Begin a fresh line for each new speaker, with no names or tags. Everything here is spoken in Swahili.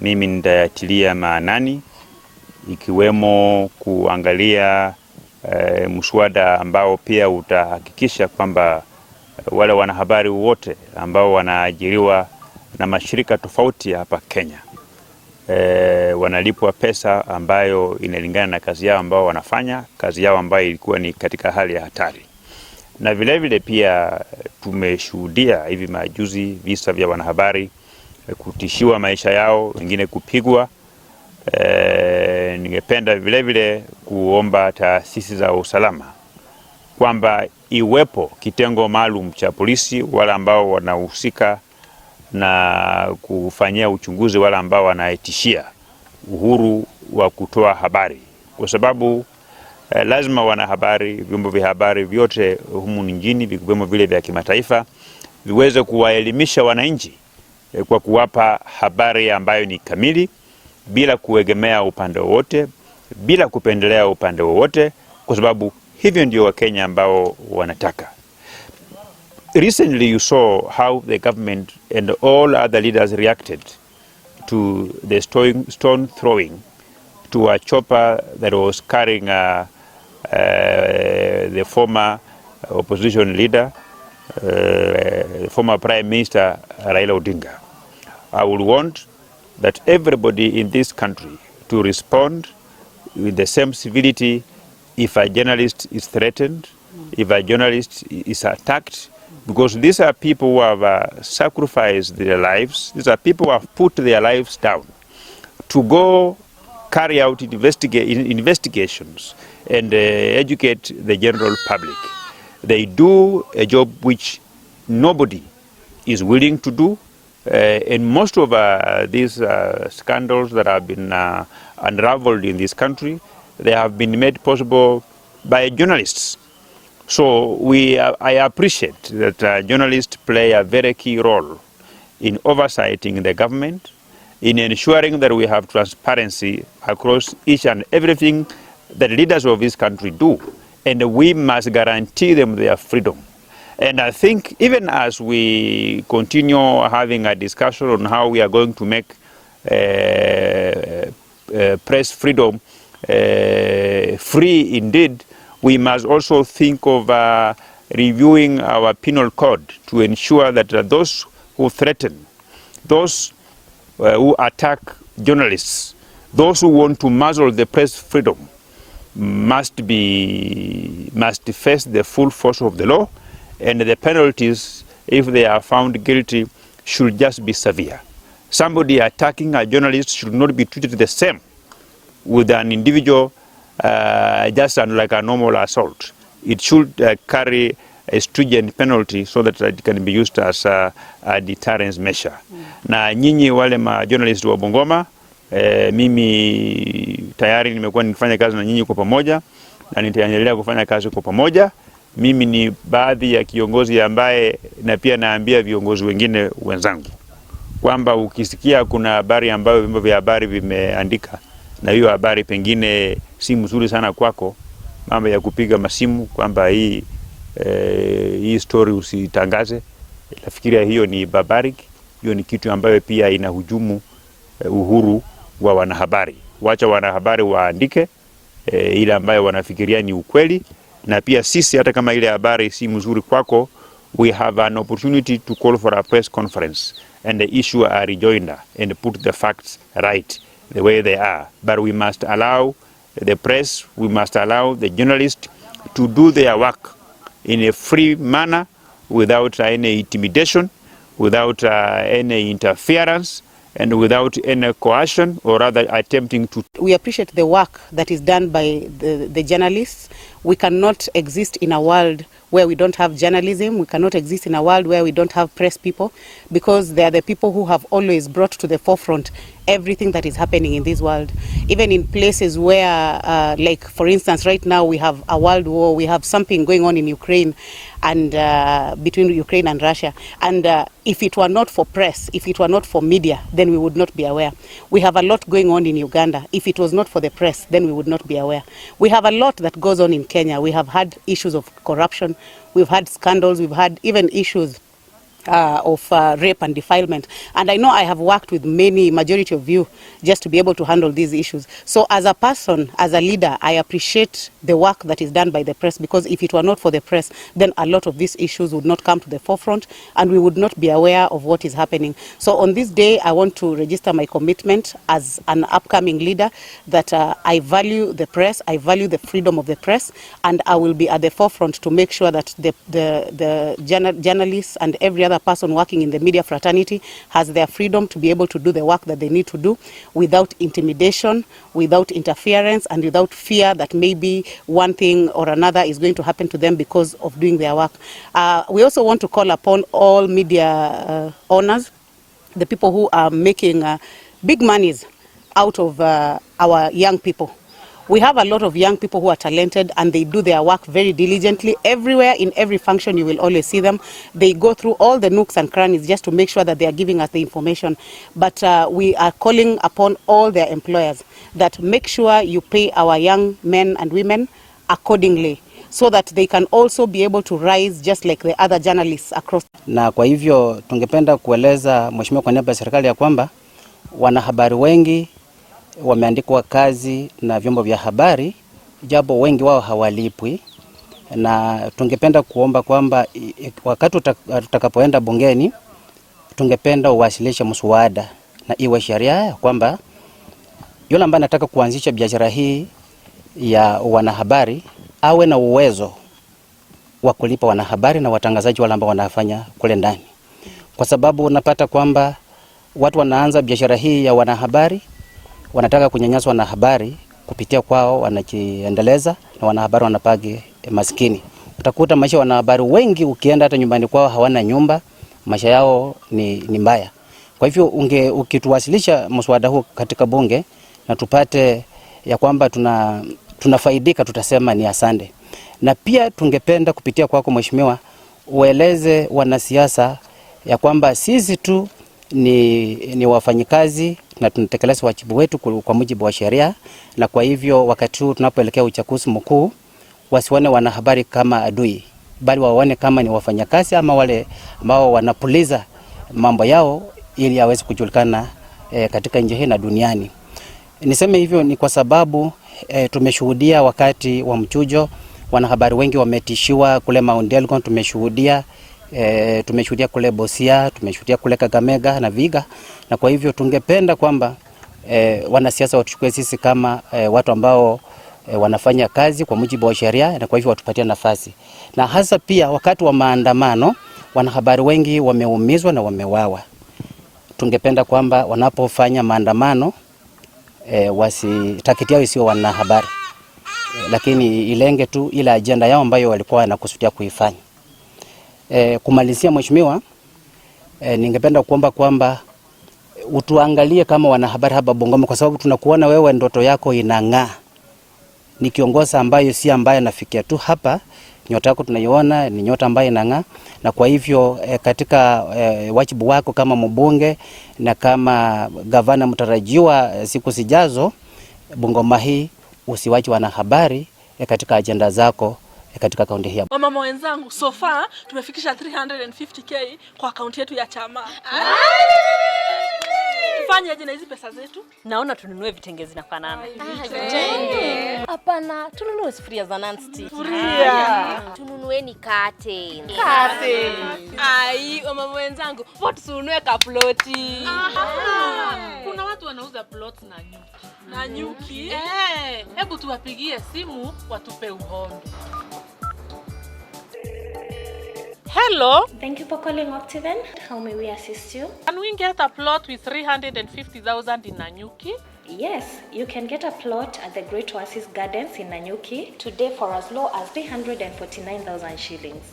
mimi nitayatilia maanani, ikiwemo kuangalia mswada ambao pia utahakikisha kwamba wale wanahabari wote ambao wanaajiriwa na mashirika tofauti hapa Kenya wanalipwa pesa ambayo inalingana na kazi yao ambao wanafanya, kazi yao ambayo ilikuwa ni katika hali ya hatari. Na vile vile pia tumeshuhudia hivi majuzi visa vya wanahabari kutishiwa maisha yao, wengine kupigwa. Ningependa vile vile kuomba taasisi za usalama kwamba iwepo kitengo maalum cha polisi, wale ambao wanahusika na kufanyia uchunguzi wale ambao wanaitishia uhuru wa kutoa habari, kwa sababu lazima wanahabari, vyombo vya habari vyote humu nchini, vikiwemo vile vya kimataifa, viweze kuwaelimisha wananchi kwa kuwapa habari ambayo ni kamili, bila kuegemea upande wowote, bila kupendelea upande wowote, kwa sababu hivyo ndio Wakenya ambao wanataka. Recently you saw how the government and all other leaders reacted to the stone throwing to a chopper that was carrying the former opposition leader, the former Prime Minister Raila Odinga. I would want that everybody in this country to respond with the same civility if a journalist is threatened, if a journalist is attacked, because these are people who have sacrificed their lives. These are people who have put their lives down to go carry out investigations and educate the general public. They do a job which nobody is willing to do. And most of these scandals that have been unraveled in this country, they have been made possible by journalists. So I appreciate that journalists play a very key role in oversighting the government, in ensuring that we have transparency across each and everything that leaders of this country do. And we must guarantee them their freedom. And I think even as we continue having a discussion on how we are going to make press freedom free indeed, we must also think of reviewing our penal code to ensure that those who threaten, those who attack journalists, those who want to muzzle the press freedom must face the full force of the law, and the penalties, if they are found guilty, should just be severe. Somebody attacking a journalist should not be treated the same with an individual just like a normal assault. It should carry a stringent penalty so that it can be used as a deterrence measure. Na nyinyi wale ma journalists wa Bungoma, mimi tayari nimekuwa nikifanya kazi na nyinyi kwa pamoja na nitaendelea kufanya kazi kwa pamoja. Mimi ni baadhi ya kiongozi ambaye na pia naambia viongozi wengine wenzangu kwamba ukisikia kuna habari ambayo vyombo vya habari vimeandika na hiyo habari pengine si mzuri sana kwako, mambo ya kupiga masimu kwamba hii story usitangaze, nafikiria hiyo ni barbaric. Hiyo ni kitu ambayo pia inahujumu uhuru wa wanahabari. Wacha wanahabari waandike ile ambayo wanafikiria ni ukweli, na pia sisi hata kama ile habari si mzuri kwako, we have an opportunity to call for a press conference and issue a rejoinder and put the facts right the way they are. But we must allow the press, we must allow the journalists to do their work in a free manner, without any intimidation, without any interference, and without any coercion or rather attempting to.
We appreciate the work that is done by the journalists. We cannot exist in a world where we don't have journalism. We cannot exist in a world where we don't have press people, because they are the people who have always brought to the forefront everything that is happening in this world. Even in places where, like for instance, right now we have a world war, we have something going on in Ukraine and between Ukraine and Russia. And if it were not for press, if it were not for media, then we would not be aware. We have a lot going on in Uganda. If it was not for the press, then we would not be aware. We have a lot that goes on in Kenya. We have had issues of corruption. We've had scandals. We've had even issues rape and defilement. And I know I have worked with majority of you just to be able to handle these issues. So as a person, as a leader, I appreciate the work that is done by the press, because if it were not for the press, then a lot of these issues would not come to the forefront and we would not be aware of what is happening. So on this day, I want to register my commitment as an upcoming leader that I value the press, I value the freedom of the press, and I will be at the forefront to make sure that the journalists and every other person working in the media fraternity has their freedom to be able to do the work that they need to do without intimidation, without interference, and without fear that maybe one thing or another is going to happen to them because of doing their work. We also want to call upon all media owners, the people who are making big monies out of our young people. We have a lot of young people who are talented and they do their work very diligently. Everywhere, in every function, you will always see them. They go through all the nooks and crannies just to make sure that they are giving us the information. But we are calling upon all their employers that make sure you pay our young men and women accordingly, so that they can also be able to rise just like the other journalists across.
Na kwa hivyo tungependa kueleza mheshimiwa kwa niaba ya serikali ya kwamba wanahabari wengi wameandikwa kazi na vyombo vya habari, japo wengi wao hawalipwi, na tungependa kuomba kwamba wakati tutakapoenda bungeni tungependa uwasilishe mswada na iwe sheria kwamba yule ambaye anataka kuanzisha biashara hii ya wanahabari awe na uwezo wa kulipa wanahabari na watangazaji wale ambao wanafanya kule ndani, kwa sababu unapata kwamba watu wanaanza biashara hii ya wanahabari, wanataka kunyanyasa wanahabari, kupitia kwao wanajiendeleza na wanahabari wanapagi maskini. Utakuta maisha wanahabari wengi ukienda hata nyumbani kwao hawana nyumba, maisha yao ni mbaya. Kwa hivyo ukituwasilisha mswada huu katika bunge na tupate ya kwamba tunafaidika, tutasema ni asante. Na pia tungependa kupitia kwako mheshimiwa ueleze wanasiasa ya kwamba sisi tu ni wafanyikazi na tunatekeleza wajibu wetu kwa mujibu wa sheria, na kwa hivyo wakati huu tunapoelekea uchaguzi mkuu wasione wanahabari kama adui, bali waone kama ni wafanyakazi ama wale ambao wanapuliza mambo yao ili yaweze kujulikana katika nchi hii na duniani. Niseme hivyo ni kwa sababu tumeshuhudia wakati wa mchujo wanahabari wengi wametishiwa kule Mount Elgon, tumeshuhudia kule Busia, tumeshuhudia kule Kakamega na Viga, na kwa hivyo tungependa kwamba wanasiasa watuchukue sisi kama watu ambao wanafanya kazi kwa mujibu wa sheria, na kwa hivyo watupatie nafasi. Na hasa pia wakati wa maandamano wanahabari wengi wameumizwa na wamewawa. Tungependa kwamba wanapofanya maandamano wasitakitia isiyo wanahabari, lakini ilenge tu ile agenda yao ambayo walikuwa wanakusudia kuifanya. Kumalizia mheshimiwa, ningependa kuomba kwamba utuangalie kama wanahabari hapa Bungoma, kwa sababu tunakuona wewe ndoto yako inang'aa. Ni kiongozi ambaye si ambaye anafikia tu hapa, nyota yako tunaiona ni nyota ambaye inang'aa, na kwa hivyo katika wajibu wako kama mbunge na kama gavana mtarajiwa siku zijazo Bungoma hii, usiwache wanahabari katika agenda zako katika kaunti hii.
Mama wenzangu, so far tumefikisha 350k kwa akaunti yetu ya chama. Tufanye aje na hizi pesa zetu?
Naona tununue vitenge zinafanana. Hapana, tununue sufuria za non-stick.
Tununueni kate.
Ai, mama wenzangu, vote tununue kaploti. Kuna watu wanauza plots na nyuki. Hebu tuwapigie simu watupe uhondo. Hello.
Thank you for calling Optiven. How may we assist you?
Can we get a plot with 350,000 in Nanyuki?
Yes, you can get a plot at the Great Oasis Gardens in Nanyuki today for as low as 349,000 shillings.